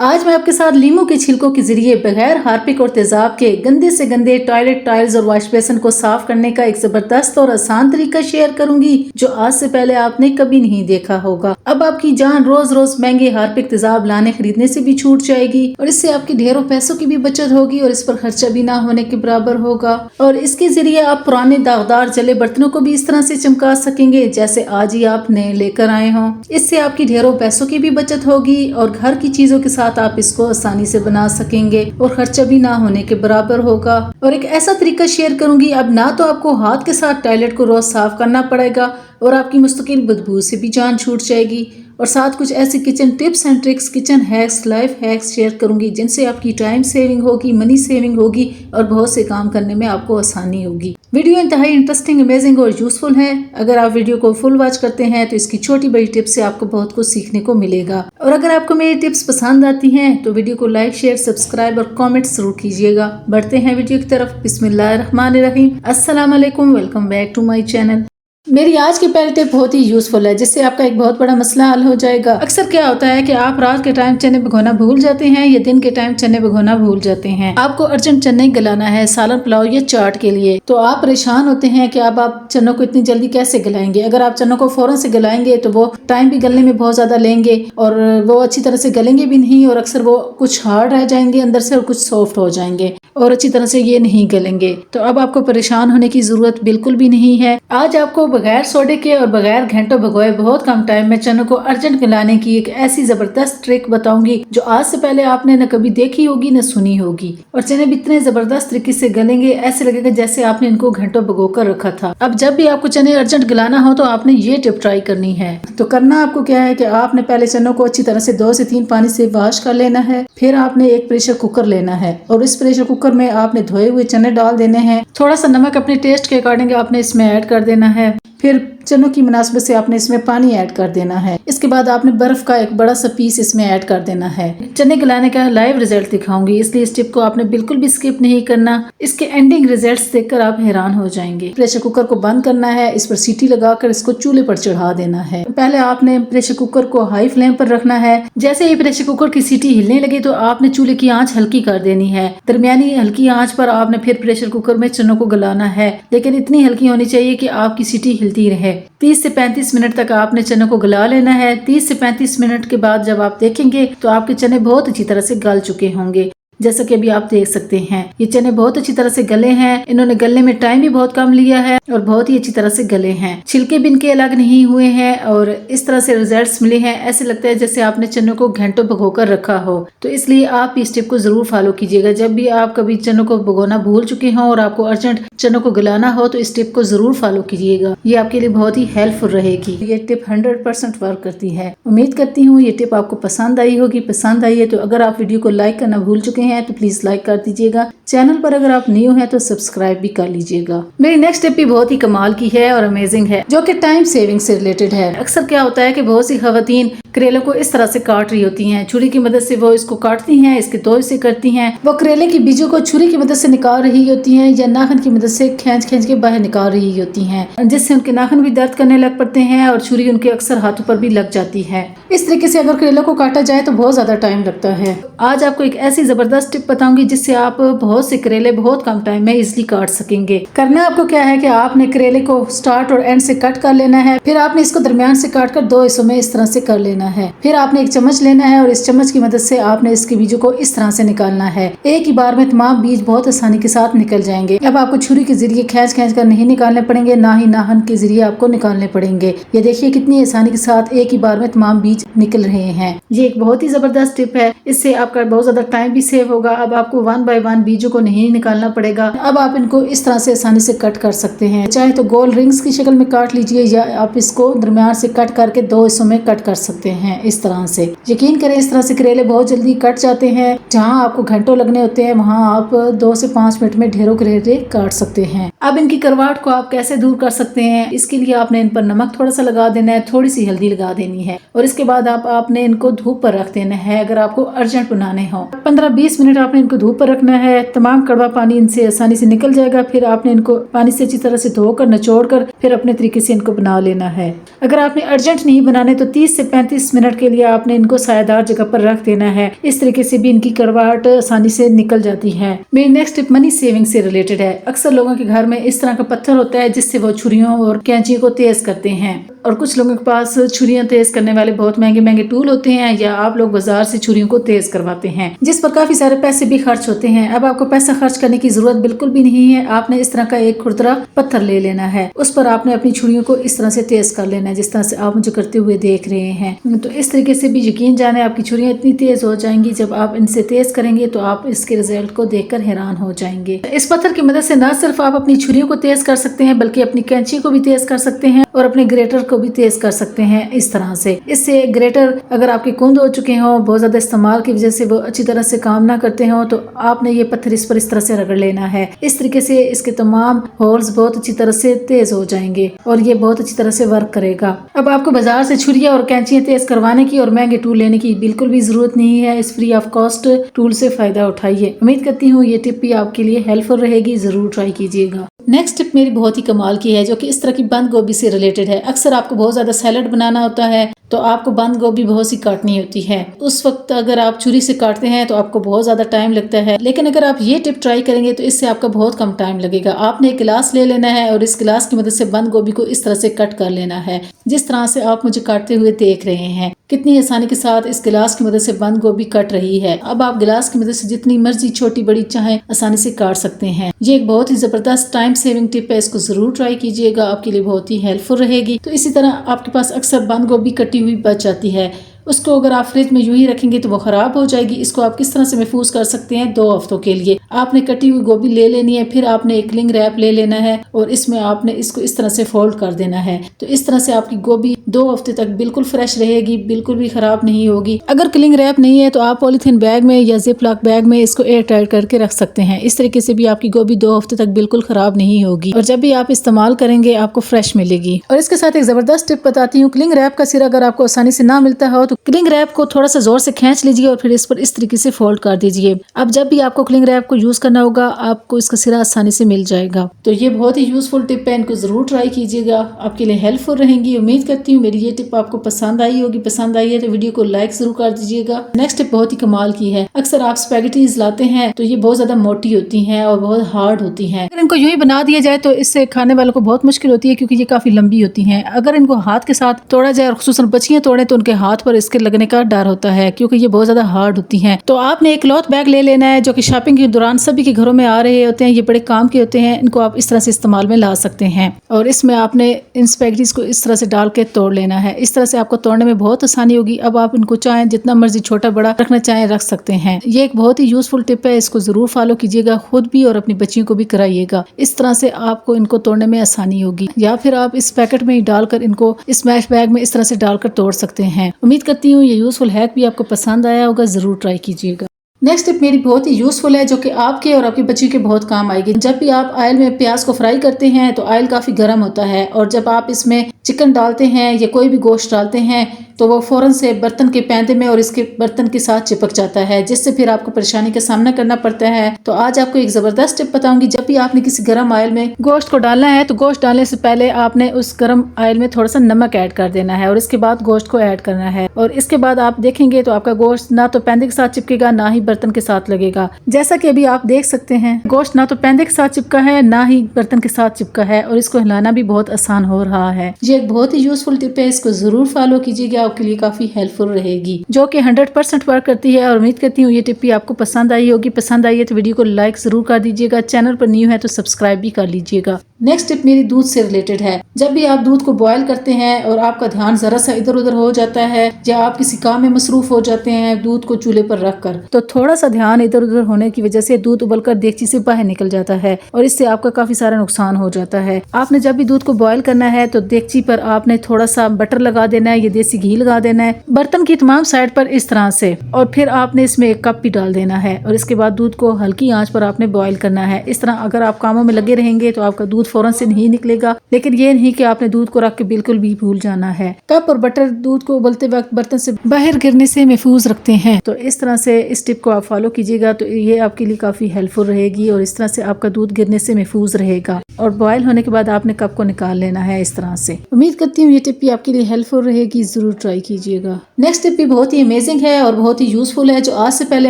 आज मैं आपके साथ लीमू के छिलकों के जरिए बगैर हार्पिक और तेजाब के गंदे से गंदे टॉयलेट टाइल्स और वॉश बेसिन को साफ करने का एक जबरदस्त और आसान तरीका शेयर करूंगी जो आज से पहले आपने कभी नहीं देखा होगा। अब आपकी जान रोज रोज महंगे हार्पिक तेजाब लाने खरीदने से भी छूट जाएगी और इससे आपकी ढेरों पैसों की भी बचत होगी और इस पर खर्चा भी ना होने के बराबर होगा। और इसके जरिए आप पुराने दागदार जले बर्तनों को भी इस तरह से चमका सकेंगे जैसे आज ही आप नए लेकर आए हों। इससे आपकी ढेरों पैसों की भी बचत होगी और घर की चीजों के साथ आप इसको आसानी से बना सकेंगे और खर्चा भी ना होने के बराबर होगा। और एक ऐसा तरीका शेयर करूंगी अब ना तो आपको हाथ के साथ टॉयलेट को रोज साफ करना पड़ेगा और आपकी मुस्तकिल बदबू से भी जान छूट जाएगी। और साथ कुछ ऐसी kitchen tips and tricks, kitchen hacks, life hacks share करूंगी जिनसे आपकी टाइम सेविंग होगी, मनी सेविंग होगी और बहुत से काम करने में आपको आसानी होगी। वीडियो इंतहाई इंटरेस्टिंग, अमेजिंग और यूजफुल है। अगर आप वीडियो को फुल वॉच करते हैं तो इसकी छोटी बड़ी टिप्स से आपको बहुत कुछ सीखने को मिलेगा। और अगर आपको मेरी टिप्स पसंद आती हैं तो वीडियो को लाइक, शेयर, सब्सक्राइब और कमेंट जरूर कीजिएगा। बढ़ते हैं वीडियो की तरफ। बिस्मिल्लाहिर्रहमानिर्रहीम। अस्सलाम वालेकुम, welcome back to my channel. मेरी आज की पहली टिप बहुत ही यूजफुल है जिससे आपका एक बहुत बड़ा मसला हल हो जाएगा। अक्सर क्या होता है कि आप रात के टाइम चने भिगोना भूल जाते हैं या दिन के टाइम चने भिगोना भूल जाते हैं। आपको अर्जेंट चने गलाना है सालन, पुलाव या चाट के लिए, तो आप परेशान होते हैं कि अब आप चनों को इतनी जल्दी कैसे गलाएंगे। अगर आप चनों को फौरन से गलाएंगे तो वो टाइम भी गलने में बहुत ज्यादा लेंगे और वो अच्छी तरह से गलेंगे भी नहीं और अक्सर वो कुछ हार्ड रह जाएंगे अंदर से और कुछ सॉफ्ट हो जाएंगे और अच्छी तरह से ये नहीं गलेंगे। तो अब आपको परेशान होने की जरूरत बिल्कुल भी नहीं है। आज आपको बगैर सोडे के और बगैर घंटों भगोए बहुत कम टाइम में चनों को अर्जेंट गलाने की एक ऐसी जबरदस्त ट्रिक बताऊंगी जो आज से पहले आपने न कभी देखी होगी न सुनी होगी। और चने भी इतने जबरदस्त तरीके से गलेंगे, ऐसे लगेगा जैसे आपने इनको घंटों भगो कर रखा था। अब जब भी आपको चने अर्जेंट गलाना हो तो आपने ये टिप ट्राई करनी है। तो करना आपको क्या है कि आपने पहले चनों को अच्छी तरह से 2 से 3 पानी से वॉश कर लेना है। फिर आपने एक प्रेशर कुकर लेना है और इस प्रेशर कुकर में आपने धोए हुए चने डाल देने हैं। थोड़ा सा नमक अपने टेस्ट के अकॉर्डिंग आपने इसमें ऐड कर देना है। फिर चनों की मुनासिबत से आपने इसमें पानी ऐड कर देना है। इसके बाद आपने बर्फ का एक बड़ा सा पीस इसमें ऐड कर देना है। चने गलाने का लाइव रिजल्ट दिखाऊंगी, इसलिए इस टिप को आपने बिल्कुल भी स्किप नहीं करना। इसके एंडिंग रिजल्ट्स देखकर आप हैरान हो जाएंगे। प्रेशर कुकर को बंद करना है, इस पर सीटी लगाकर इसको चूल्हे पर चढ़ा देना है। पहले आपने प्रेशर कुकर को हाई फ्लेम पर रखना है। जैसे ही प्रेशर कुकर की सीटी हिलने लगे तो आपने चूल्हे की आंच हल्की कर देनी है। दरमियानी हल्की आंच पर आपने फिर प्रेशर कुकर में चनों को गलाना है, लेकिन इतनी हल्की होनी चाहिए कि आपकी सीटी हिलती रहे। 30 से 35 मिनट तक आपने चनों को गला लेना है। 30 से 35 मिनट के बाद जब आप देखेंगे तो आपके चने बहुत अच्छी तरह से गल चुके होंगे। जैसा कि अभी आप देख सकते हैं ये चने बहुत अच्छी तरह से गले हैं। इन्होंने गलने में टाइम भी बहुत कम लिया है और बहुत ही अच्छी तरह से गले हैं। छिलके भी इनके अलग नहीं हुए हैं और इस तरह से रिजल्ट्स मिले हैं। ऐसे लगता है जैसे आपने चनों को घंटों भिगोकर रखा हो। तो इसलिए आप इस टिप को जरूर फॉलो कीजिएगा। जब भी आप कभी चनों को भिगोना भूल चुके हों और आपको अर्जेंट चनों को गलाना हो तो इस टिप को जरूर फॉलो कीजिएगा। ये आपके लिए बहुत ही हेल्पफुल रहेगी। ये टिप 100% वर्क करती है। उम्मीद करती हूँ ये टिप आपको पसंद आई होगी। पसंद आई है तो अगर आप वीडियो को लाइक करना भूल चुके हैं तो प्लीज लाइक कर दीजिएगा। चैनल पर अगर आप न्यू हैं तो सब्सक्राइब भी कर लीजिएगा। मेरी नेक्स्ट टिप भी बहुत ही कमाल की है और अमेजिंग है जो कि टाइम सेविंग से रिलेटेड है। अक्सर क्या होता है कि बहुत सी खवातीन करेलों को इस तरह से काट रही होती हैं। छुरी की मदद से वो इसको काटती हैं, इसके दो हिस्से करती हैं। वो करेले की बीजों को छुरी की मदद से निकाल रही होती हैं या नाखून की मदद से खींच के बाहर निकाल रही होती हैं, जिससे उनके नाखून भी दर्द करने लग पड़ते हैं और छुरी उनके अक्सर हाथों पर भी लग जाती है। इस तरीके से अगर करेलों को काटा जाए तो बहुत ज्यादा टाइम लगता है। आज आपको एक ऐसी जबरदस्त टिप बताऊंगी जिससे आप बहुत से करेले बहुत कम टाइम में इजिली काट सकेंगे। करना आपको क्या है कि आपने करेले को स्टार्ट और एंड से कट कर लेना है। फिर आपने इसको दरमियान से काट कर 2 हिस्सों में इस तरह से कर लेना है। फिर आपने एक चम्मच लेना है और इस चम्मच की मदद से आपने इसके बीजों को इस तरह से निकालना है। एक ही बार में तमाम बीज बहुत आसानी के साथ निकल जाएंगे। अब आपको छुरी के जरिए खींच कर नहीं निकालने पड़ेंगे, ना ही नाखून के जरिए आपको निकालने पड़ेंगे। ये देखिए कितनी आसानी के साथ एक ही बार में तमाम बीज निकल रहे हैं। ये एक बहुत ही जबरदस्त टिप है। इससे आपका बहुत ज्यादा टाइम भी सेव होगा। अब आपको 1 बाय 1 बीजों को नहीं निकालना पड़ेगा। अब आप इनको इस तरह से आसानी से कट कर सकते हैं। चाहे तो गोल रिंग्स की शक्ल में काट लीजिए या आप इसको दरमियान से कट करके 2 हिस्सों में कट कर सकते हैं। इस तरह से यकीन करें इस तरह से करेले बहुत जल्दी कट जाते हैं। जहाँ आपको घंटों लगने होते हैं वहाँ आप 2 से 5 मिनट में ढेरों करेले काट सकते हैं। अब इनकी करवाहट को आप कैसे दूर कर सकते हैं, इसके लिए आपने इन पर नमक थोड़ा सा लगा देना है, थोड़ी सी हल्दी लगा देनी है और इसके बाद आपने इनको धूप पर रख देना है। अगर आपको अर्जेंट बनाने हो 15-20 मिनट आपने इनको धूप पर रखना है। तमाम कड़वा पानी इनसे आसानी से निकल जाएगा। फिर आपने इनको पानी से अच्छी तरह से धोकर निचोड़ कर फिर अपने तरीके से इनको बना लेना है। अगर आपने अर्जेंट नहीं बनाने तो 30 से 35 20 मिनट के लिए आपने इनको सायादार जगह पर रख देना है। इस तरीके से भी इनकी कड़वाहट आसानी से निकल जाती है। मेरी नेक्स्ट टिप मनी सेविंग से रिलेटेड है। अक्सर लोगों के घर में इस तरह का पत्थर होता है जिससे वो छुरियों और कैंचियों को तेज करते हैं, और कुछ लोगों के पास छुरियां तेज करने वाले बहुत महंगे महंगे टूल होते हैं, या आप लोग बाजार से छुरियों को तेज करवाते हैं जिस पर काफी सारे पैसे भी खर्च होते हैं। अब आपको पैसा खर्च करने की जरूरत बिल्कुल भी नहीं है। आपने इस तरह का एक खुरदरा पत्थर ले लेना है, उस पर आपने अपनी छुरियों को इस तरह से तेज कर लेना है जिस तरह से आप मुझे करते हुए देख रहे हैं। तो इस तरीके से भी यकीन जाने आपकी छुरियां इतनी तेज हो जाएंगी, जब आप इनसे तेज करेंगे तो आप इसके रिजल्ट को देखकर हैरान हो जाएंगे। इस पत्थर की मदद से न सिर्फ आप अपनी छुरियों को तेज कर सकते हैं, बल्कि अपनी कैंची को भी तेज कर सकते हैं और अपने ग्रेटर को भी तेज कर सकते हैं। इस तरह से इससे ग्रेटर अगर आपके कुंद हो चुके हो, बहुत ज्यादा इस्तेमाल की वजह से वो अच्छी तरह से काम ना करते हो, तो आपने ये पत्थर इस पर इस तरह से रगड़ लेना है। इस तरीके से इसके तमाम होल्स बहुत अच्छी तरह से तेज हो जाएंगे और ये बहुत अच्छी तरह से वर्क करेगा। अब आपको बाजार से छुरियां और कैंचियां तेज करवाने की और महंगे टूल लेने की बिल्कुल भी जरूरत नहीं है। इस फ्री ऑफ कॉस्ट टूल से फायदा उठाइए। उम्मीद करती हूँ ये टिप भी आपके लिए हेल्पफुल रहेगी, जरूर ट्राई कीजिएगा। नेक्स्ट टिप मेरी बहुत ही कमाल की है, जो कि इस तरह की बंद गोभी से रिलेटेड है। अक्सर आपको बहुत ज्यादा सैलड बनाना होता है तो आपको बंद गोभी बहुत सी काटनी होती है। उस वक्त अगर आप छुरी से काटते हैं तो आपको बहुत ज्यादा टाइम लगता है, लेकिन अगर आप ये टिप ट्राई करेंगे तो इससे आपका बहुत कम टाइम लगेगा। आपने एक गिलास ले लेना है और इस गिलास की मदद से बंद गोभी को इस तरह से कट कर लेना है जिस तरह से आप मुझे काटते हुए देख रहे हैं। कितनी आसानी के साथ इस गिलास की मदद से बंद गोभी कट रही है। अब आप गिलास की मदद से जितनी मर्जी छोटी बड़ी चाहे आसानी से काट सकते हैं। ये एक बहुत ही जबरदस्त टाइम सेविंग टिप है, इसको जरूर ट्राई कीजिएगा, आपके लिए बहुत ही हेल्पफुल रहेगी। तो इसी तरह आपके पास अक्सर बंद गोभी कटी हुई बच जाती है, उसको अगर आप फ्रिज में यूं ही रखेंगे तो वो खराब हो जाएगी। इसको आप किस तरह से महफूज कर सकते हैं? 2 हफ्तों के लिए आपने कटी हुई गोभी ले लेनी है, फिर आपने एक क्लिंग रैप ले लेना है और इसमें आपने इसको इस तरह से फोल्ड कर देना है। तो इस तरह से आपकी गोभी 2 हफ्ते तक बिल्कुल फ्रेश रहेगी, बिल्कुल भी खराब नहीं होगी। अगर क्लिंग रैप नहीं है तो आप पॉलीथीन बैग में या जिप लॉक बैग में इसको एयर टाइट करके रख सकते हैं। इस तरीके से भी आपकी गोभी 2 हफ्ते तक बिल्कुल खराब नहीं होगी और जब भी आप इस्तेमाल करेंगे आपको फ्रेश मिलेगी। और इसके साथ एक जबरदस्त टिप बताती हूँ। क्लिंग रैप का सिरा अगर आपको आसानी से ना मिलता हो तो क्लिंग रैप को थोड़ा सा जोर से खींच लीजिए और फिर इस पर इस तरीके से फोल्ड कर दीजिए। अब जब भी आपको क्लिंग रैप को यूज करना होगा आपको इसका सिरा आसानी से मिल जाएगा। तो ये बहुत ही यूजफुल टिप है, इनको जरूर ट्राई कीजिएगा, आपके लिए हेल्पफुल रहेंगी। उम्मीद करती हूँ मेरी ये टिप आपको पसंद आई होगी। पसंद आई है तो वीडियो को लाइक जरूर कर दीजिएगा। नेक्स्ट टिप बहुत ही कमाल की है। अक्सर आप स्पैगेटीज लाते हैं तो ये बहुत ज्यादा मोटी होती हैं और बहुत हार्ड होती हैं। अगर इनको यूं ही बना दिया जाए तो इससे खाने वालों को बहुत मुश्किल होती है, क्योंकि ये काफी लंबी होती हैं। अगर इनको हाथ के साथ तोड़ा जाए और खुसूसन बच्चियां तोड़े तो उनके हाथ पर इसके लगने का डर होता है, क्योंकि ये बहुत ज्यादा हार्ड होती हैं। तो आपने एक क्लॉथ बैग ले लेना है जो कि शॉपिंग के दौरान सभी के घरों में आ रहे होते हैं। ये बड़े काम के होते हैं, इनको आप इस तरह से इस्तेमाल में ला सकते हैं और इसमें आपने इन स्पैगेटीज को इस तरह से डाल के तोड़ लेना है। इस तरह से आपको तोड़ने में बहुत आसानी होगी। अब आप इनको चाहें जितना मर्जी छोटा बड़ा रखना चाहें रख सकते हैं। ये एक बहुत ही यूजफुल टिप है, इसको जरूर फॉलो कीजिएगा, खुद भी और अपनी बच्चियों को भी कराइएगा। इस तरह से आपको इनको तोड़ने में आसानी होगी। या फिर आप इस पैकेट में ही डालकर इनको इस मैश बैग में इस तरह से डालकर तोड़ सकते हैं। उम्मीद करती हूँ ये यूजफुल हैक भी आपको पसंद आया होगा, जरूर ट्राई कीजिएगा। नेक्स्ट टिप मेरी बहुत ही यूजफुल है, जो कि आपके और आपकी बच्ची के बहुत काम आएगी। जब भी आप ऑयल में प्याज को फ्राई करते हैं तो ऑयल काफी गर्म होता है और जब आप इसमें चिकन डालते हैं या कोई भी गोश्त डालते हैं तो वो फौरन से बर्तन के पैंदे में और इसके बर्तन के साथ चिपक जाता है, जिससे फिर आपको परेशानी का सामना करना पड़ता है। तो आज आपको एक जबरदस्त टिप बताऊंगी। जब भी आपने किसी गर्म ऑयल में गोश्त को डालना है तो गोश्त डालने से पहले आपने उस गर्म ऑयल में थोड़ा सा नमक ऐड कर देना है और इसके बाद गोश्त को ऐड करना है। और इसके बाद आप देखेंगे तो आपका गोश्त ना तो पैंदे के साथ चिपकेगा ना ही बर्तन के साथ लगेगा। जैसा कि अभी आप देख सकते हैं गोश्त ना तो पैंदे के साथ चिपका है ना ही बर्तन के साथ चिपका है और इसको हिलाना भी बहुत आसान हो रहा है। ये एक बहुत ही यूजफुल टिप है, इसको जरूर फॉलो कीजिएगा, आपके लिए काफी हेल्पफुल रहेगी, जो कि 100% वर्क करती है। और उम्मीद करती हूँ ये टिप भी आपको पसंद आई होगी। पसंद आई है तो वीडियो को लाइक जरूर कर दीजिएगा, चैनल पर न्यू है तो सब्सक्राइब भी कर लीजिएगा। नेक्स्ट टिप मेरी दूध से रिलेटेड है। जब भी आप दूध को बॉयल करते हैं और आपका ध्यान जरा सा इधर उधर हो जाता है या आप किसी काम में मसरूफ हो जाते हैं दूध को चूल्हे पर रखकर, तो थोड़ा सा ध्यान इधर उधर होने की वजह से दूध उबलकर देगची से बाहर निकल जाता है और इससे आपका काफी सारा नुकसान हो जाता है। आपने जब भी दूध को बॉयल करना है तो देगची पर आपने थोड़ा सा बटर लगा देना है या देसी घी लगा देना है बर्तन की तमाम साइड पर इस तरह से, और फिर आपने इसमें 1 कप भी डाल देना है और इसके बाद दूध को हल्की आंच पर आपने बॉयल करना है। इस तरह अगर आप कामों में लगे रहेंगे तो आपका दूध फौरन से नहीं निकलेगा। लेकिन ये नहीं कि आपने दूध को रख के बिल्कुल भी भूल जाना है। कप और बटर दूध को उबलते वक्त बर्तन से बाहर गिरने से महफूज रखते हैं। तो इस तरह से इस टिप को आप फॉलो कीजिएगा तो ये आपके लिए काफी हेल्पफुल रहेगी और इस तरह से आपका दूध गिरने से महफूज रहेगा। और बॉयल होने के बाद आपने कप को निकाल लेना है इस तरह से। उम्मीद करती हूँ ये टिप भी आपके लिए हेल्पफुल रहेगी, जरूर ट्राई कीजिएगा। नेक्स्ट टिप भी बहुत ही अमेजिंग है और बहुत ही यूजफुल है, जो आज से पहले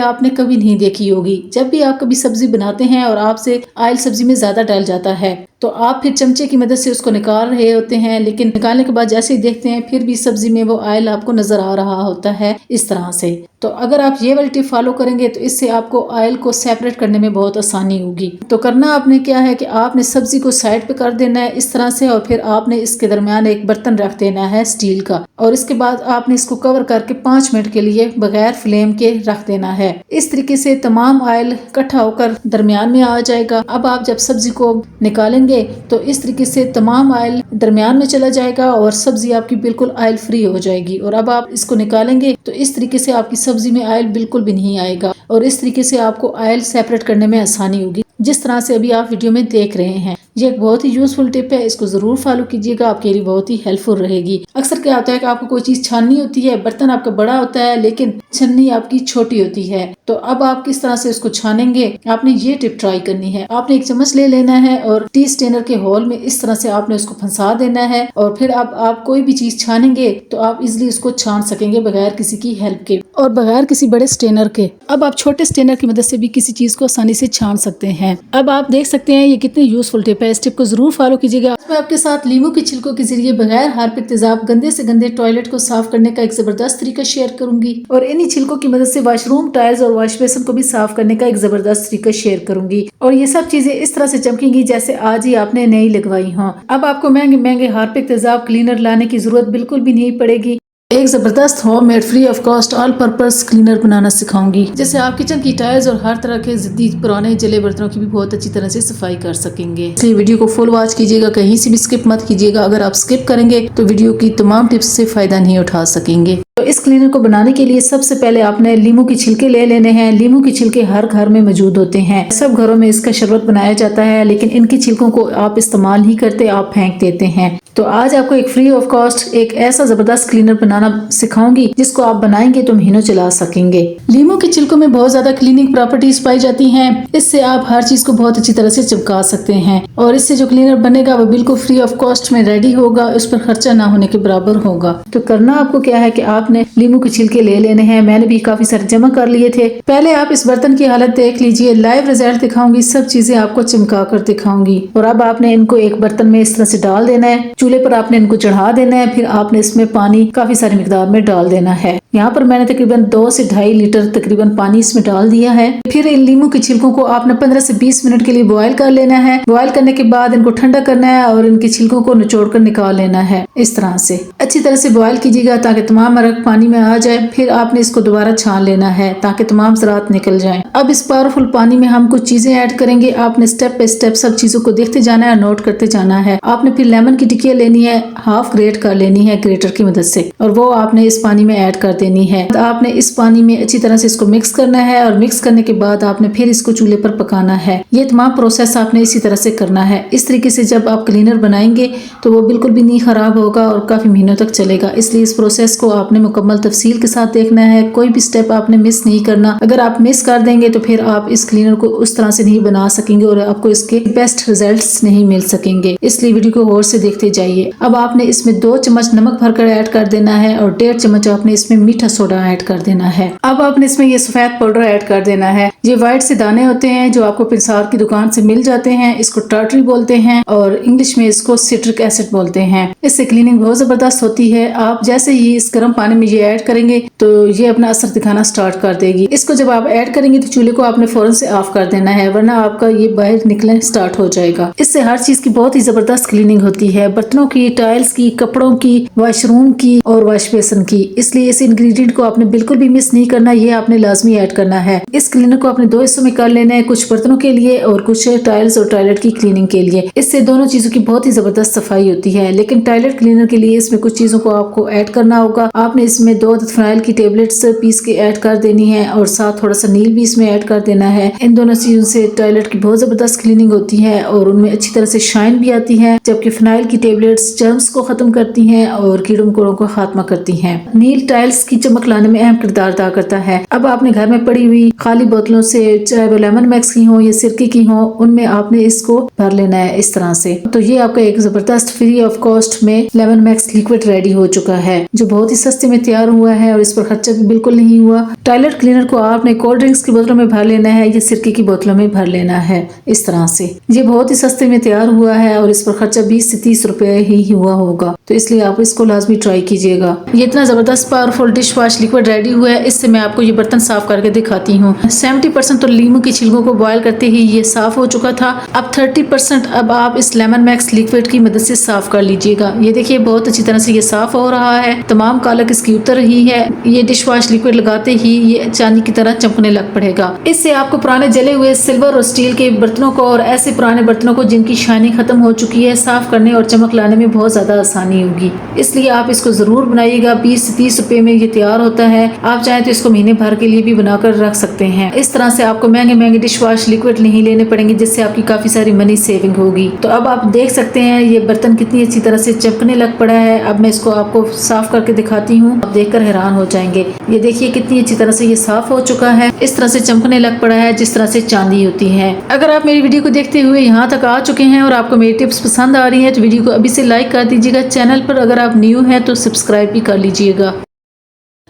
आपने कभी नहीं देखी होगी। जब भी आप कभी सब्जी बनाते हैं और आपसे ऑयल सब्जी में ज्यादा डल जाता है तो आप फिर चमचे की मदद से उसको निकाल रहे होते हैं, लेकिन निकालने के बाद जैसे ही देखते हैं फिर भी सब्जी में वो ऑयल आपको नजर आ रहा होता है इस तरह से। तो अगर आप ये वाली टिप फॉलो करेंगे तो इससे आपको ऑयल को सेपरेट करने में बहुत आसानी होगी। तो करना आपने क्या है कि आपने सब्जी को साइड पे कर देना है इस तरह से, और फिर आपने इसके दरमियान एक बर्तन रख देना है स्टील का, और इसके बाद आपने इसको कवर करके 5 मिनट के लिए बगैर फ्लेम के रख देना है। इस तरीके से तमाम ऑयल इकट्ठा होकर दरमियान में आ जाएगा। अब आप जब सब्जी को निकालेंगे तो इस तरीके से तमाम ऑयल दरमियान में चला जाएगा और सब्जी आपकी बिल्कुल ऑयल फ्री हो जाएगी। और अब आप इसको निकालेंगे तो इस तरीके से आपकी सब्जी में ऑयल बिल्कुल भी नहीं आएगा और इस तरीके से आपको ऑयल सेपरेट करने में आसानी होगी, जिस तरह से अभी आप वीडियो में देख रहे हैं। ये एक बहुत ही यूजफुल टिप है, इसको जरूर फॉलो कीजिएगा, आपके लिए बहुत ही हेल्पफुल रहेगी। अक्सर क्या होता है कि आपको कोई चीज छाननी होती है, बर्तन आपका बड़ा होता है लेकिन छन्नी आपकी छोटी होती है। तो अब आप किस तरह से उसको छानेंगे, आपने ये टिप ट्राई करनी है। आपने एक चम्मच ले लेना है और टी स्टेनर के होल में इस तरह से आपने उसको फंसा देना है, और फिर अब आप कोई भी चीज छानेंगे तो आप इजिली उसको छान सकेंगे बगैर किसी की हेल्प के और बगैर किसी बड़े स्टेनर के। अब आप छोटे स्टेनर की मदद से भी किसी चीज को आसानी से छान सकते हैं। अब आप देख सकते हैं ये कितनी यूजफुल टिप है, इस टिप को जरूर फॉलो कीजिएगा। मैं आपके साथ लीमू के छिलकों के जरिए बगैर हार्पिक तेजाब गंदे से गंदे टॉयलेट को साफ करने का एक जबरदस्त तरीका शेयर करूंगी, और इन्हीं छिलकों की मदद से वॉशरूम, टाइल्स और वॉश बेसिन को भी साफ करने का एक जबरदस्त तरीका शेयर करूंगी। और ये सब चीजें इस तरह से चमकेंगी जैसे आज ही आपने नई लगवाई हो। अब आपको महंगे महंगे हार्पिक तेजाब क्लीनर लाने की जरूरत बिल्कुल भी नहीं पड़ेगी। एक जबरदस्त homemade free of cost all purpose cleaner बनाना सिखाऊंगी, जिससे आप किचन की टाइल्स और हर तरह के जिद्दी पुराने जले बर्तनों की भी बहुत अच्छी तरह से सफाई कर सकेंगे। इसलिए वीडियो को फुल वॉच कीजिएगा, कहीं से भी स्किप मत कीजिएगा। अगर आप स्किप करेंगे तो वीडियो की तमाम टिप्स से फायदा नहीं उठा सकेंगे। तो इस क्लीनर को बनाने के लिए सबसे पहले आपने लीमू के छिलके ले लेने हैं। लीमू के छिलके हर घर में मौजूद होते हैं, सब घरों में इसका शरबत बनाया जाता है, लेकिन इनके छिलकों को आप इस्तेमाल नहीं करते, आप फेंक देते हैं। तो आज आपको एक फ्री ऑफ कॉस्ट एक ऐसा जबरदस्त क्लीनर बनाना सिखाऊंगी जिसको आप बनाएंगे तो महीनों चला सकेंगे। लीमू के छिलकों में बहुत ज्यादा क्लीनिंग प्रॉपर्टीज पाई जाती हैं, इससे आप हर चीज को बहुत अच्छी तरह से चिपका सकते हैं, और इससे जो क्लीनर बनेगा वो बिल्कुल फ्री ऑफ कॉस्ट में रेडी होगा, उस पर खर्चा ना होने के बराबर होगा। तो करना आपको क्या है कि आपने लीमू के छिलके ले लेने हैं। मैंने भी काफी सारे जमा कर लिए थे। पहले आप इस बर्तन की हालत देख लीजिए, लाइव रिजल्ट दिखाऊंगी, सब चीजें आपको चमका कर दिखाऊंगी। और अब आपने इनको एक बर्तन में इस तरह से डाल देना है, चूल्हे पर आपने इनको चढ़ा देना है, फिर आपने इसमें पानी काफी सारी मिकदार में डाल देना है। यहाँ पर मैंने तकरीबन 2 से 2.5 लीटर तकरीबन पानी इसमें डाल दिया है। फिर इन लीमू के छिलकों को आपने 15 से 20 मिनट के लिए बॉयल कर लेना है। बॉयल करने के बाद इनको ठंडा करना है और इनके छिलकों को निचोड़ कर निकाल लेना है। इस तरह से अच्छी तरह से बॉयल कीजिएगा ताकि तमाम अरक पानी में आ जाए। फिर आपने इसको दोबारा छान लेना है ताकि तमाम ज़रात निकल जाएं। अब इस पावरफुल पानी में हम कुछ चीजें ऐड करेंगे। आपने स्टेप बाय स्टेप सब चीजों को देखते जाना है, नोट करते जाना है। आपने फिर लेमन की टिकिया लेनी है, हाफ ग्रेट कर लेनी है ग्रेटर की मदद से, और वो आपने इस पानी में ऐड कर देनी है। आपने इस पानी में अच्छी तरह से इसको मिक्स करना है, और मिक्स करने के बाद आपने फिर इसको चूल्हे पर पकाना है। ये तमाम प्रोसेस आपने इसी तरह से करना है। इस तरीके से जब आप क्लीनर बनाएंगे तो वो बिल्कुल भी नहीं खराब होगा और काफी महीनों तक चलेगा। इसलिए इस प्रोसेस को आपने मुकम्मल तफसील के साथ देखना है, कोई भी स्टेप आपने मिस नहीं करना। अगर आप मिस कर देंगे तो फिर आप इस क्लीनर को उस तरह से नहीं बना सकेंगे और आपको इसके बेस्ट रिजल्ट्स नहीं मिल सकेंगे। इसलिए वीडियो को गौर से देखते जाइए। अब आपने इसमें 2 चम्मच नमक भरकर ऐड कर देना है और 1.5 चम्मच आपने इसमें मीठा सोडा ऐड कर देना है। अब आपने इसमें ये सफेद पाउडर ऐड कर देना है। ये व्हाइट से दाने होते हैं जो आपको पिरसार की दुकान से मिल जाते हैं। इसको टार्टरी बोलते हैं और इंग्लिश में इसको सिट्रिक एसिड बोलते हैं। इससे क्लीनिंग बहुत जबरदस्त होती है। आप जैसे ही इस गर्म पानी में ये ऐड करेंगे तो ये अपना असर दिखाना स्टार्ट कर देगी। इसको जब आप ऐड करेंगे तो चूल्हे को आपने फौरन से ऑफ कर देना है, वरना आपका ये बाहर निकलने स्टार्ट हो जाएगा। इससे हर चीज की बहुत ही जबरदस्त क्लीनिंग होती है, बर्तनों की, टाइल्स की, कपड़ों की, वॉशरूम की और वॉश बेसिन की। इसलिए इस इंग्रेडिएंट को आपने बिल्कुल भी मिस नहीं करना, ये आपने लाजमी ऐड करना है। इस क्लीनर को आपने 2 हिस्सों में कर लेना है, कुछ बर्तनों के लिए और कुछ टाइल्स और टॉयलेट की क्लीनिंग के लिए। इससे दोनों चीजों की बहुत ही जबरदस्त सफाई होती है। लेकिन टॉयलेट क्लीनर के लिए इसमें कुछ चीजों को आपको ऐड करना होगा। आपने इसमें 2 अदद फिनाइल की टेबलेट्स पीस के ऐड कर देनी है और साथ थोड़ा सा नील भी इसमें ऐड कर देना है। इन दोनों चीजों से टॉयलेट की बहुत जबरदस्त क्लीनिंग होती है और उनमें अच्छी तरह से शाइन भी आती है, जबकि फिनाइल की टेबलेट्स जर्म्स को खत्म करती हैं और कीड़ों मकोड़ों को खात्मा करती हैं। नील टाइल्स की चमक लाने में अहम किरदार अदा करता है। अब आपने घर में पड़ी हुई खाली बोतलों से, चाहे वो लेमन मैक्स की हो या सिरके की हो, उनमें आपने इसको भर लेना है इस तरह से। तो ये आपका एक जबरदस्त फ्री ऑफ कॉस्ट में लेमन मैक्स लिक्विड रेडी हो चुका है, जो बहुत ही सस्ते में तैयार हुआ है और इस पर खर्चा भी बिल्कुल नहीं हुआ। टॉयलेट क्लीनर को आपने कोल्ड ड्रिंक्स की बोतलों में भर लेना है या सिरके की बोतलों में भर लेना है इस तरह से। ये बहुत ही सस्ते में तैयार हुआ है और इस पर खर्चा 20 से 30 रुपए ही हुआ होगा, तो इसलिए आप इसको लाजमी ट्राई कीजिएगा। ये इतना जबरदस्त powerful dish wash liquid ready हुआ है। इससे मैं आपको ये बर्तन साफ करके दिखाती हूँ। 70% तो लीमू की छिलकों को बॉयल करते ही ये साफ हो चुका था। अब 30% अब आप इस लेमन मैक्स लिक्विड की मदद से साफ कर लीजिएगा। ये देखिए बहुत अच्छी तरह से ये साफ हो रहा है, तमाम कालक इसकी उतर रही है। ये डिश वॉश लिक्विड लगाते ही ये चांदी की तरह चमकने लग पड़ेगा। इससे आपको पुराने जले हुए सिल्वर और स्टील के बर्तनों को और ऐसे पुराने बर्तनों को जिनकी शाइनिंग खत्म हो चुकी है, साफ करने और चमक लाने में बहुत ज्यादा आसानी होगी। इसलिए आप इसको जरूर बनाइएगा। 20 से 30 रुपए में ये तैयार होता है। आप चाहे तो इसको महीने भर के लिए भी बनाकर रख सकते हैं। इस तरह से आपको महंगे महंगे डिश वॉश लिक्विड नहीं लेने पड़ेंगे, जिससे आपकी काफी सारी मनी सेविंग होगी। तो अब आप देख सकते हैं ये बर्तन कितनी अच्छी तरह से चमकने लग पड़ा है। अब मैं इसको आपको साफ करके दिखाती हूँ, आप देखकर हैरान हो जाएंगे। ये देखिए कितनी अच्छी तरह से ये साफ हो चुका है, इस तरह से चमकने लग पड़ा है जिस तरह से चांदी होती है। अगर आप मेरी वीडियो को देखते हुए यहाँ तक आ चुके हैं और आपको मेरी टिप्स पसंद आ रही है तो वीडियो को अभी से लाइक कर दीजिएगा। चैनल पर अगर आप न्यू हैं तो सब्सक्राइब भी कर लीजिएगा।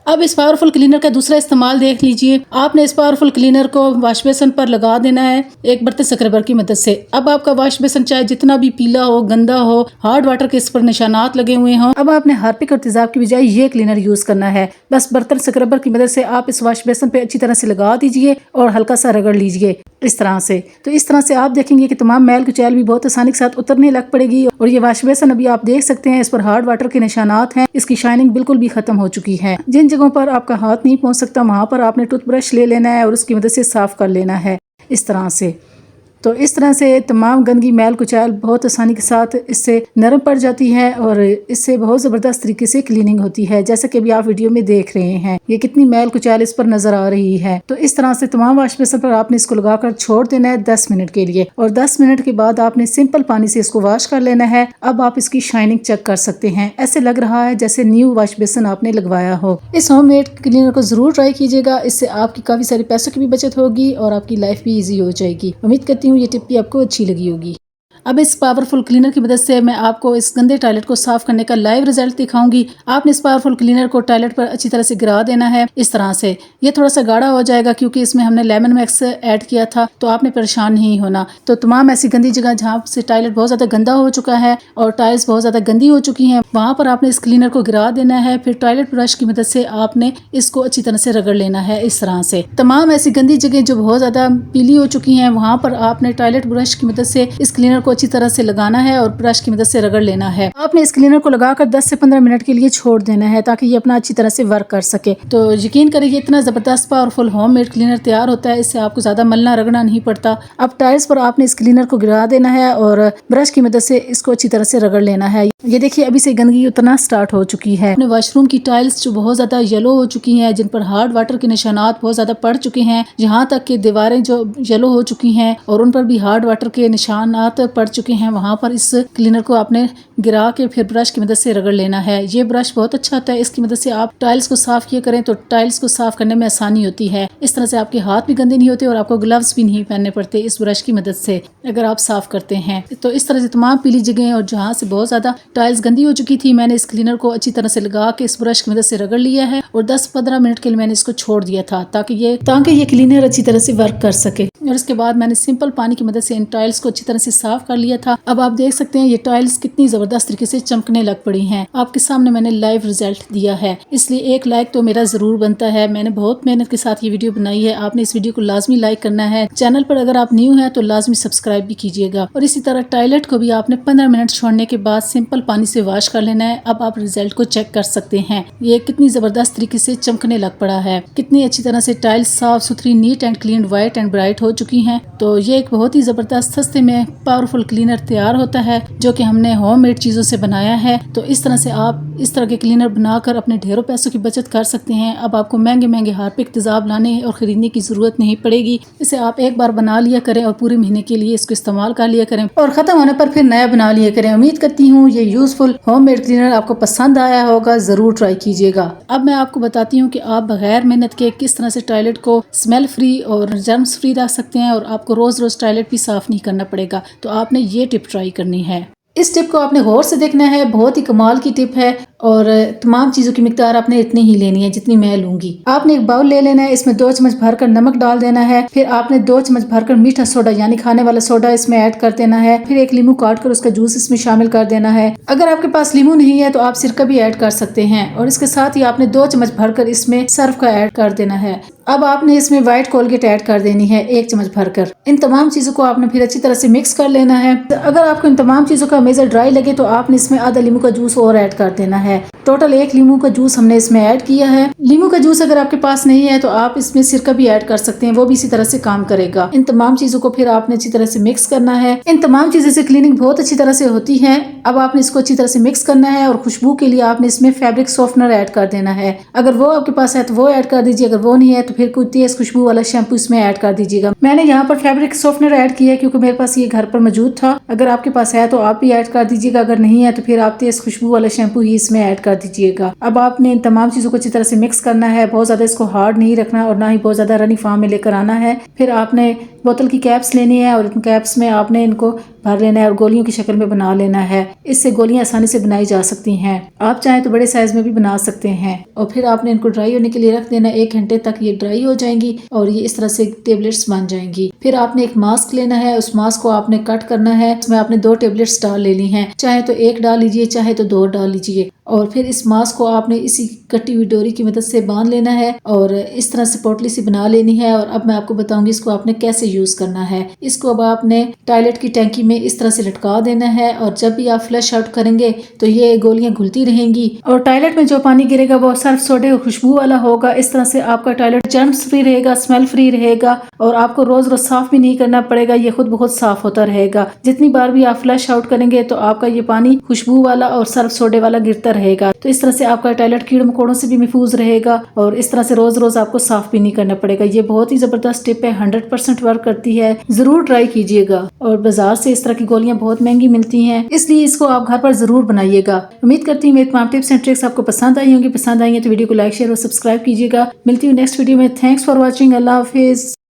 अब इस पावरफुल क्लीनर का दूसरा इस्तेमाल देख लीजिए। आपने इस पावरफुल क्लीनर को वॉश बेसन पर लगा देना है एक बर्तन स्क्रबर की मदद से। अब आपका वॉश बेसन चाहे जितना भी पीला हो, गंदा हो, हार्ड वाटर के इस पर निशानात लगे हुए हों, अब आपने हार्पिक और तेजाब की बजाय ये क्लीनर यूज करना है। बस बर्तन स्क्रबर की मदद से आप इस वॉश बेसन पे अच्छी तरह से लगा दीजिए और हल्का सा रगड़ लीजिए इस तरह से। तो इस तरह से आप देखेंगे कि तमाम मैल कुचैल भी बहुत आसानी के साथ उतरने लग पड़ेगी। और ये वॉश बेसन अभी आप देख सकते हैं इस पर हार्ड वाटर के निशानात हैं, इसकी शाइनिंग बिल्कुल भी खत्म हो चुकी है। जिन जगहों पर आपका हाथ नहीं पहुंच सकता वहां पर आपने टूथब्रश ले लेना है और उसकी मदद से साफ कर लेना है इस तरह से। तो इस तरह से तमाम गंदगी मैल कुचैल बहुत आसानी के साथ इससे नरम पड़ जाती है और इससे बहुत ज़बरदस्त तरीके से क्लीनिंग होती है, जैसे कि अभी आप वीडियो में देख रहे हैं। ये कितनी मैल कुचैल इस पर नजर आ रही है। तो इस तरह से तमाम वॉश बेसन पर आपने इसको लगाकर छोड़ देना है 10 मिनट के लिए और 10 मिनट के बाद आपने सिंपल पानी से इसको वॉश कर लेना है। अब आप इसकी शाइनिंग चेक कर सकते हैं, ऐसे लग रहा है जैसे न्यू वॉश बेसन आपने लगवाया हो। इस होममेड क्लीनर को जरूर ट्राई कीजिएगा, इससे आपकी काफी सारी पैसों की भी बचत होगी और आपकी लाइफ भी ईजी हो जाएगी। उम्मीद करती हूँ ये टिप भी आपको अच्छी लगी होगी। अब इस पावरफुल क्लीनर की मदद से मैं आपको इस गंदे टॉयलेट को साफ करने का लाइव रिजल्ट दिखाऊंगी। आपने इस पावरफुल क्लीनर को टॉयलेट पर अच्छी तरह से गिरा देना है इस तरह से। ये थोड़ा सा गाढ़ा हो जाएगा क्योंकि इसमें हमने लेमन मैक्स ऐड किया था, तो आपने परेशान नहीं होना। तो तमाम ऐसी गंदी जगह जहाँ से टॉयलेट बहुत ज्यादा गंदा हो चुका है और टाइल्स बहुत ज्यादा गंदी हो चुकी हैं, वहां पर आपने इस क्लीनर को गिरा देना है। फिर टॉयलेट ब्रश की मदद से आपने इसको अच्छी तरह से रगड़ लेना है इस तरह से। तमाम ऐसी गंदी जगह जो बहुत ज्यादा पीली हो चुकी है, वहां पर आपने टॉयलेट ब्रश की मदद से इस क्लीनर को अच्छी तरह से लगाना है और ब्रश की मदद से रगड़ लेना है। आपने इस क्लीनर को लगाकर 10 से 15 मिनट के लिए छोड़ देना है ताकि ये अपना अच्छी तरह से वर्क कर सके। तो यकीन करें ये इतना जबरदस्त पावरफुल होममेड क्लीनर तैयार होता है, इससे आपको ज्यादा मलना रगड़ना नहीं पड़ता। अब टाइल्स पर आपने इस क्लीनर को गिरा देना है और ब्रश की मदद से इसको अच्छी तरह से रगड़ लेना है। ये देखिए अभी से गंदगी उतना स्टार्ट हो चुकी है। अपने वॉशरूम की टाइल्स जो बहुत ज्यादा येलो हो चुकी हैं, जिन पर हार्ड वाटर के निशानात बहुत ज्यादा पड़ चुके हैं, यहाँ तक कि दीवारें जो येलो हो चुकी हैं और उन पर भी हार्ड वाटर के निशानात पड़ चुके हैं, वहां पर इस क्लीनर को आपने गिरा के फिर ब्रश की मदद से रगड़ लेना है। ये ब्रश बहुत अच्छा होता है, इसकी मदद से आप टाइल्स को साफ किया करें तो टाइल्स को साफ करने में आसानी होती है। इस तरह से आपके हाथ भी गंदे नहीं होते और आपको ग्लव्स भी नहीं पहनने पड़ते इस ब्रश की मदद से अगर आप साफ करते हैं। तो इस तरह से तमाम पीली जगह और जहाँ से बहुत ज्यादा टाइल्स गंदी हो चुकी थी, मैंने इस क्लीनर को अच्छी तरह से लगा के इस ब्रश की मदद से रगड़ लिया है और 10-15 मिनट के लिए मैंने इसको छोड़ दिया था ताकि ये क्लीनर अच्छी तरह से वर्क कर सके। और इसके बाद मैंने सिंपल पानी की मदद से इन टाइल्स को अच्छी तरह से साफ कर लिया था। अब आप देख सकते हैं ये टाइल्स कितनी जबरदस्त तरीके से चमकने लग पड़ी हैं। आपके सामने मैंने लाइव रिजल्ट दिया है, इसलिए एक लाइक तो मेरा जरूर बनता है। मैंने बहुत मेहनत के साथ ये वीडियो बनाई है, आपने इस वीडियो को लाजमी लाइक करना है। चैनल पर अगर आप न्यू हैं तो लाजमी सब्सक्राइब भी कीजिएगा। और इसी तरह टॉयलेट को भी आपने 15 मिनट छोड़ने के बाद सिंपल पानी से वॉश कर लेना है। अब आप रिजल्ट को चेक कर सकते हैं, ये कितनी जबरदस्त तरीके से चमकने लग पड़ा है, कितनी अच्छी तरह से टाइल्स साफ सुथरी neat and clean white and bright हो चुकी हैं। तो ये एक बहुत ही ज़बरदस्त सस्ते में पावरफुल क्लीनर तैयार होता है जो कि हमने होममेड चीज़ों से बनाया है। तो इस तरह से आप इस तरह के क्लीनर बनाकर अपने ढेरों पैसों की बचत कर सकते हैं। अब आपको महंगे महंगे हार्पिक तेजाब लाने और ख़रीदने की ज़रूरत नहीं पड़ेगी। इसे आप एक बार बना लिया करें और पूरे महीने के लिए इसको इस्तेमाल कर लिया करें और ख़त्म होने पर फिर नया बना लिया करें। उम्मीद करती हूँ ये यूज़फुल होममेड क्लीनर आपको पसंद आया होगा, ज़रूर ट्राई कीजिएगा। अब मैं आपको बताती हूँ कि आप बगैर मेहनत के किस तरह से टॉयलेट को स्मेल फ्री और जर्म्स फ्री रख सकते हैं और आपको रोज़ रोज़ टॉयलेट भी साफ़ नहीं करना पड़ेगा। तो आपने ये टिप ट्राई करनी है। इस टिप को आपने गौर से देखना है, बहुत ही कमाल की टिप है और तमाम चीज़ों की मिकदार आपने इतनी ही लेनी है जितनी मैं लूंगी। आपने एक बाउल ले लेना है, इसमें 2 चम्मच भरकर नमक डाल देना है। फिर आपने 2 चम्मच भरकर मीठा सोडा यानी खाने वाला सोडा इसमें ऐड कर देना है। फिर एक लीमू काट कर उसका जूस इसमें शामिल कर देना है। अगर आपके पास लीमू नहीं है तो आप सिरका भी ऐड कर सकते हैं और इसके साथ ही आपने 2 चम्मच भरकर इसमें सर्फ का ऐड कर देना है। अब आपने इसमें व्हाइट कोलगेट ऐड कर देनी है 1 चम्मच भरकर। इन तमाम चीज़ों को आपने फिर अच्छी तरह से मिक्स कर लेना है। अगर आपको इन तमाम चीज़ों का मेजर ड्राई लगे तो आपने इसमें आधा लीमू का जूस और ऐड कर देना है। टोटल 1 लीमू का जूस हमने इसमें ऐड किया है। लीमू का जूस अगर आपके पास नहीं है तो आप इसमें सिरका भी ऐड कर सकते हैं, वो भी इसी तरह से काम करेगा। इन तमाम चीज़ों को फिर आपने अच्छी तरह से मिक्स करना है। इन तमाम चीज़ों से क्लीनिंग बहुत अच्छी तरह से होती है। अब आपने इसको अच्छी तरह से मिक्स करना है और खुशबू के लिए आपने इसमें फैब्रिक सॉफ्टनर ऐड कर देना है। अगर वो आपके पास है तो वो ऐड कर दीजिए, अगर वो नहीं है तो फिर कोई तेज खुशबू वाला शैम्पू इसमें ऐड कर दीजिएगा। मैंने यहाँ पर फैब्रिक सॉफ्टनर ऐड किया है क्योंकि मेरे पास ये घर पर मौजूद था। अगर आपके पास है तो आप भी ऐड कर दीजिएगा, अगर नहीं है तो फिर आप तेज खुशबू वाला शैम्पू ही इसमें ऐड कर दीजिएगा। अब आपने इन तमाम चीज़ों को अच्छी तरह से मिक्स करना है। बहुत ज़्यादा इसको हार्ड नहीं रखना और ना ही बहुत ज़्यादा रनी फॉर्म में लेकर आना है। फिर आपने बोतल की कैप्स लेनी है और इन कैप्स में आपने इनको भर लेना है और गोलियों की शक्ल में बना लेना है। इससे गोलियां आसानी से बनाई जा सकती हैं। आप चाहें तो बड़े साइज में भी बना सकते हैं और फिर आपने इनको ड्राई होने के लिए रख देना। 1 घंटे तक ये ड्राई हो जाएंगी और ये इस तरह से टेबलेट्स बन जाएंगी। फिर आपने एक मास्क लेना है, उस मास्क को आपने कट करना है। इसमें आपने 2 टेबलेट्स डाल लेनी है, चाहे तो 1 डाल लीजिए चाहे तो 2 डाल लीजिए। और फिर इस मास्क को आपने इसी कटी हुई डोरी की मदद से बांध लेना है और इस तरह से पोटली सी बना लेनी है। और अब मैं आपको बताऊंगी इसको आपने कैसे यूज करना है। इसको अब आपने टॉयलेट की टैंकी में इस तरह से लटका देना है और जब भी आप फ्लश आउट करेंगे तो ये गोलियां घुलती रहेंगी और टॉयलेट में जो पानी गिरेगा वो सर्फ सोडे और खुशबू वाला होगा। इस तरह से आपका टॉयलेट जर्म्स फ्री रहेगा, स्मेल फ्री रहेगा और आपको रोज रोज साफ भी नहीं करना पड़ेगा। ये खुद बहुत साफ होता रहेगा। जितनी बार भी आप फ्लश आउट करेंगे तो आपका ये पानी खुशबू वाला और सर्फ सोडे वाला गिरता रहेगा। तो इस तरह से आपका टॉयलेट कीड़े मकोड़ों से भी महफूज रहेगा और इस तरह से रोज रोज आपको साफ भी नहीं करना पड़ेगा। ये बहुत ही जबरदस्त टिप है, 100% वर्क करती है, जरूर ट्राई कीजिएगा। और बाजार से इस तरह की गोलियां बहुत महंगी मिलती हैं, इसलिए इसको आप घर पर जरूर बनाइएगा। उम्मीद करती हूँ मेरी तमाम टिप्स एंड ट्रिक्स आपको पसंद आई होंगी। पसंद आई है तो वीडियो को लाइक शेयर और सब्सक्राइब कीजिएगा। मिलती हूँ नेक्स्ट वीडियो में। Thanks for watching. Allah Hafiz.